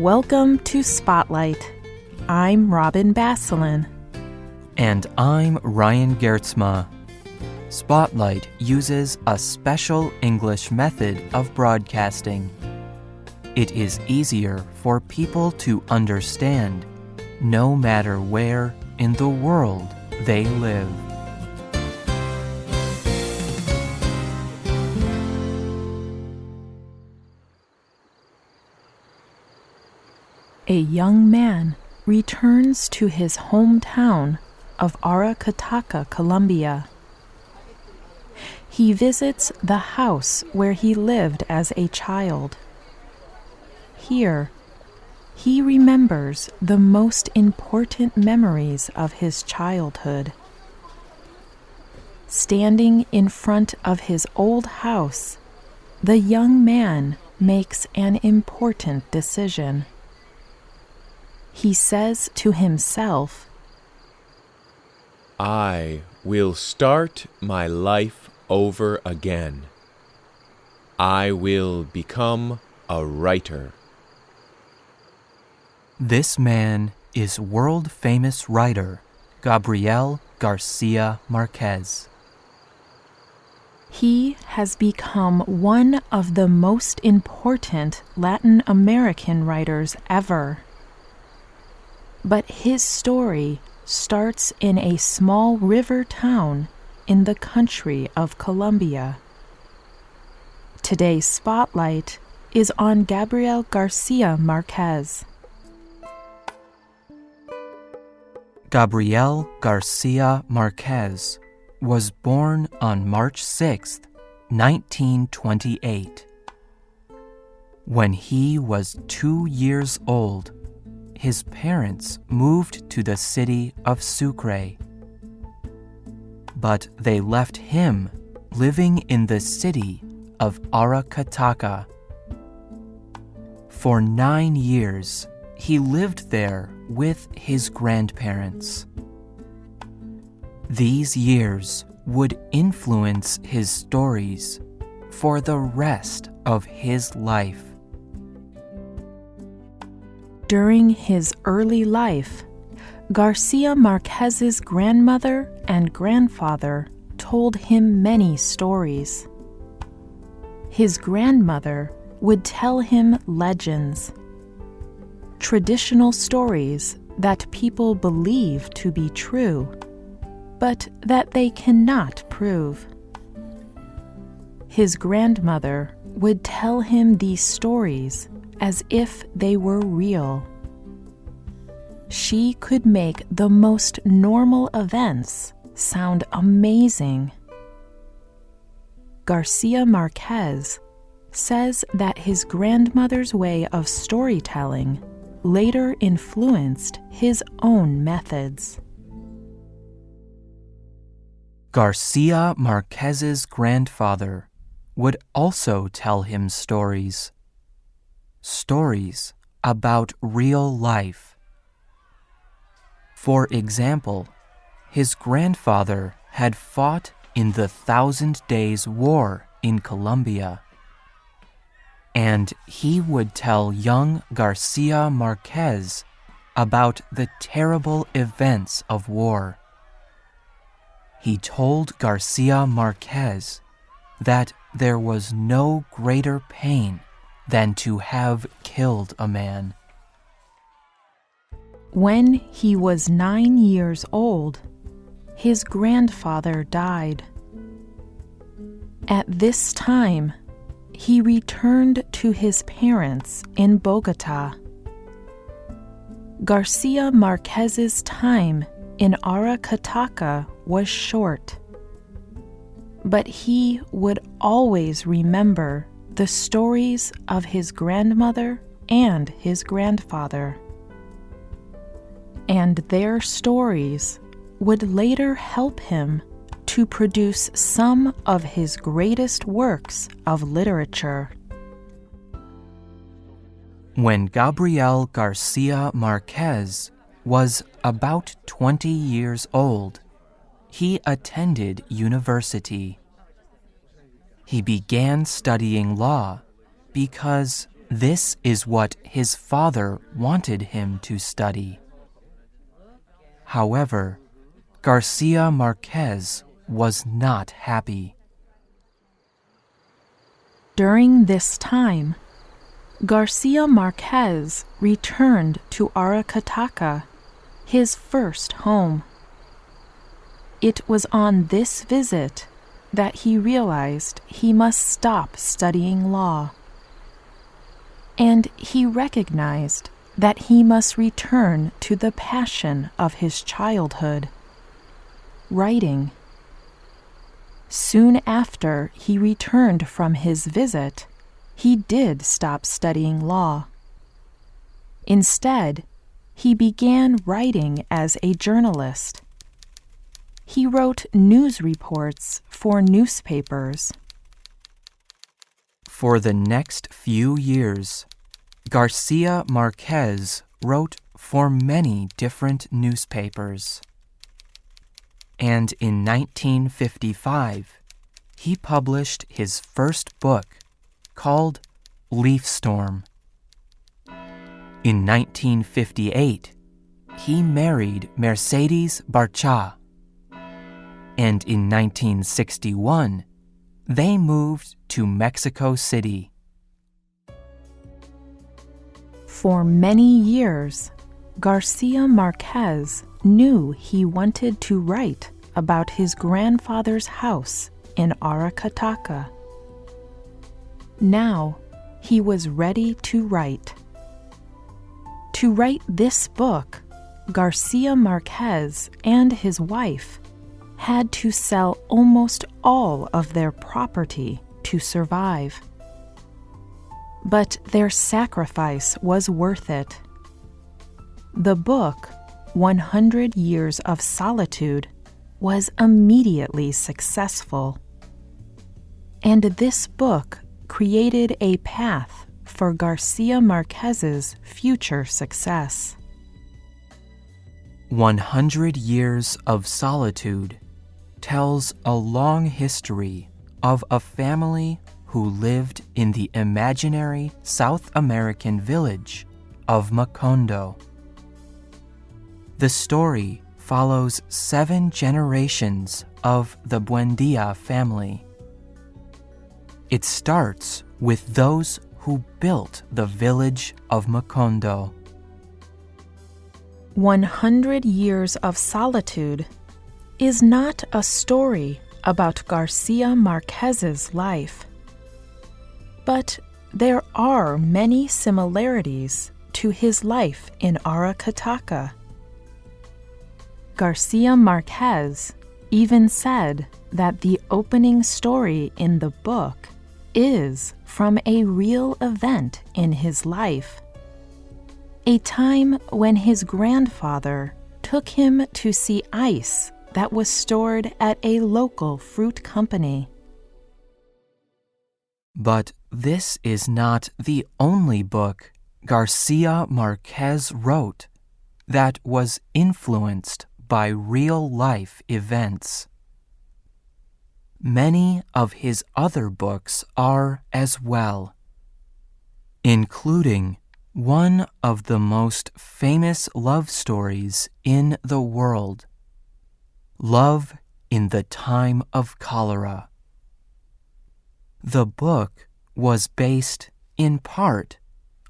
Welcome to Spotlight. I'm Robin Basselin. And I'm Ryan Gertzma. Spotlight uses a special English method of broadcasting. It is easier for people to understand, no matter where in the world they live. A young man returns to his hometown of Aracataca, Colombia. He visits the house where he lived as a child. Here, he remembers the most important memories of his childhood. Standing in front of his old house, the young man makes an important decision. He says to himself, I will start my life over again. I will become a writer. This man is world-famous writer Gabriel Garcia Marquez. He has become one of the most important Latin American writers ever. But his story starts in a small river town in the country of Colombia. Today's spotlight is on Gabriel Garcia Marquez. Gabriel Garcia Marquez was born on March 6, 1928. When he was 2 years old, his parents moved to the city of Sucre. But they left him living in the city of Aracataca. For 9 years, he lived there with his grandparents. These years would influence his stories for the rest of his life. During his early life, Garcia Marquez's grandmother and grandfather told him many stories. His grandmother would tell him legends, traditional stories that people believe to be true, but that they cannot prove. His grandmother would tell him these stories as if they were real. She could make the most normal events sound amazing. Garcia Marquez says that his grandmother's way of storytelling later influenced his own methods. Garcia Marquez's grandfather would also tell him stories. Stories about real life. For example, his grandfather had fought in the 1,000 Days War in Colombia, and he would tell young Garcia Marquez about the terrible events of war. He told Garcia Marquez that there was no greater pain than to have killed a man. When he was 9 years old, his grandfather died. At this time, he returned to his parents in Bogota. Garcia Marquez's time in Aracataca was short, but he would always remember the stories of his grandmother and his grandfather. And their stories would later help him to produce some of his greatest works of literature. When Gabriel Garcia Marquez was about 20 years old, he attended university. He began studying law because This is what his father wanted him to study. However, Garcia Marquez was not happy. During this time, Garcia Marquez returned to Aracataca, his first home. It was on this visit that he realized he must stop studying law. And he recognized that he must return to the passion of his childhood, writing. Soon after he returned from his visit, he did stop studying law. Instead, he began writing as a journalist. He wrote news reports for newspapers. For the next few years, Garcia Marquez wrote for many different newspapers. And in 1955, he published his first book, called Leaf Storm. In 1958, he married Mercedes Barcha, and in 1961, they moved to Mexico City. For many years, Garcia Marquez knew he wanted to write about his grandfather's house in Aracataca. Now, he was ready to write. To write this book, Garcia Marquez and his wife had to sell almost all of their property to survive. But their sacrifice was worth it. The book, 100 Years of Solitude, was immediately successful. And this book created a path for Garcia Marquez's future success. 100 Years of Solitude tells a long history of a family who lived in the imaginary South American village of Macondo. The story follows 7 generations of the Buendia family. It starts with those who built the village of Macondo. 100 Years of Solitude is not a story about Garcia Marquez's life, but there are many similarities to his life in Aracataca. Garcia Marquez even said that the opening story in the book is from a real event in his life, a time when his grandfather took him to see ice that was stored at a local fruit company. But this is not the only book Garcia Marquez wrote that was influenced by real-life events. Many of his other books are as well, including one of the most famous love stories in the world, Love in the Time of Cholera. The book was based in part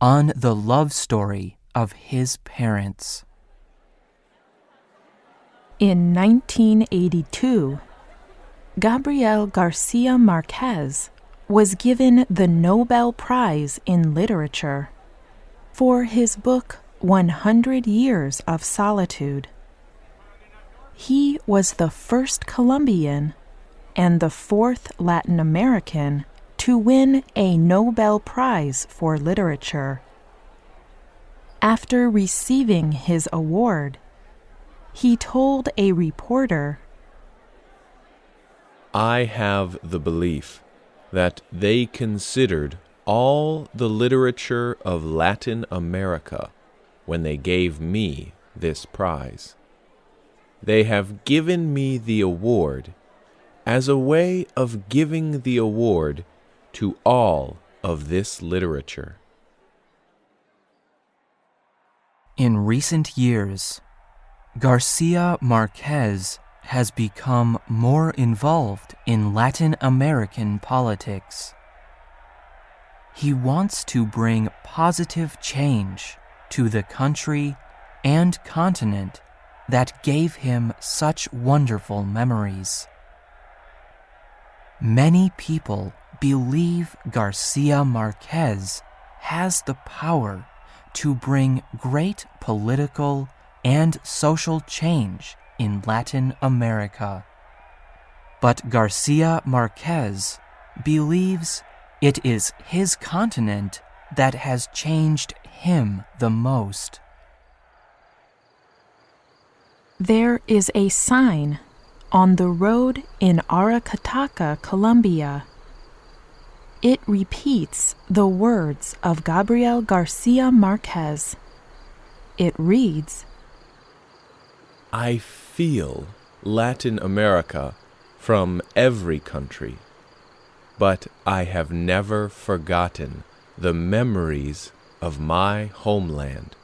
on the love story of his parents. In 1982, Gabriel Garcia Marquez was given the Nobel Prize in Literature for his book 100 Years of Solitude. He was the first Colombian and the 4th Latin American to win a Nobel Prize for Literature. After receiving his award, he told a reporter, I have the belief that they considered all the literature of Latin America when they gave me this prize. They have given me the award as a way of giving the award to all of this literature. In recent years, Garcia Marquez has become more involved in Latin American politics. He wants to bring positive change to the country and continent that gave him such wonderful memories. Many people believe Garcia Marquez has the power to bring great political and social change in Latin America. But Garcia Marquez believes it is his continent that has changed him the most. There is a sign on the road in Aracataca, Colombia. It repeats the words of Gabriel Garcia Marquez. It reads, I feel Latin America from every country, but I have never forgotten the memories of my homeland,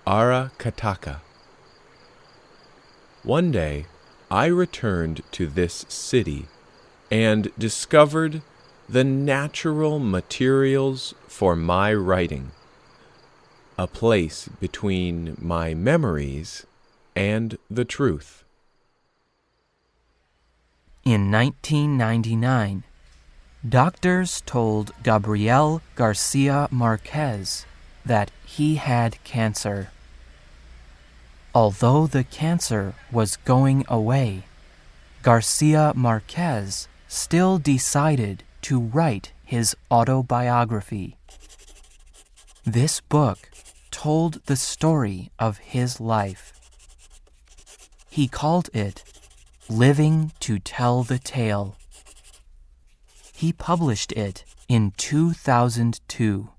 Aracataca. One day, I returned to this city and discovered the natural materials for my writing, a place between my memories and the truth. In 1999, doctors told Gabriel Garcia Marquez that he had cancer. Although the cancer was going away, Garcia Marquez still decided to write his autobiography. This book told the story of his life. He called it Living to Tell the Tale. He published it in 2002.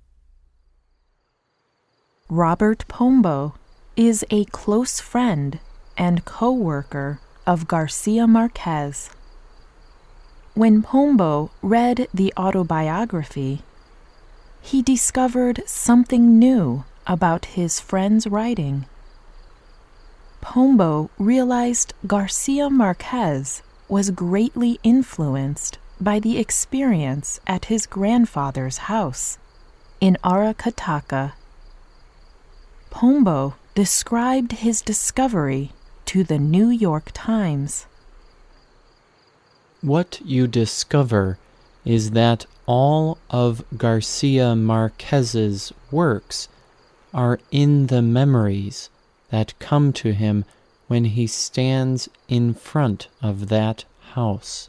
Robert Pombo is a close friend and co-worker of Garcia Marquez. When Pombo read the autobiography, he discovered something new about his friend's writing. Pombo realized Garcia Marquez was greatly influenced by the experience at his grandfather's house in Aracataca. Pombo described his discovery to the New York Times. What you discover is that all of Garcia Marquez's works are in the memories that come to him when he stands in front of that house.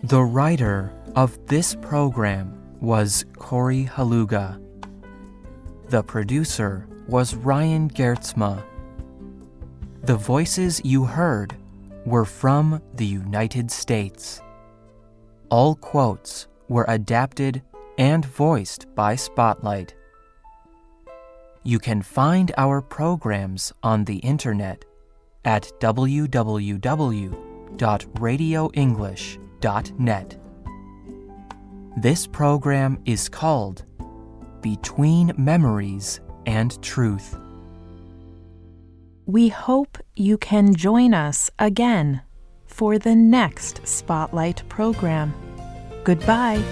The writer of this program was Corey Haluga. The producer was Ryan Gertzma. The voices you heard were from the United States. All quotes were adapted and voiced by Spotlight. You can find our programs on the internet at www.radioenglish.net. This program is called Between Memories and Truth. We hope you can join us again for the next Spotlight program. Goodbye.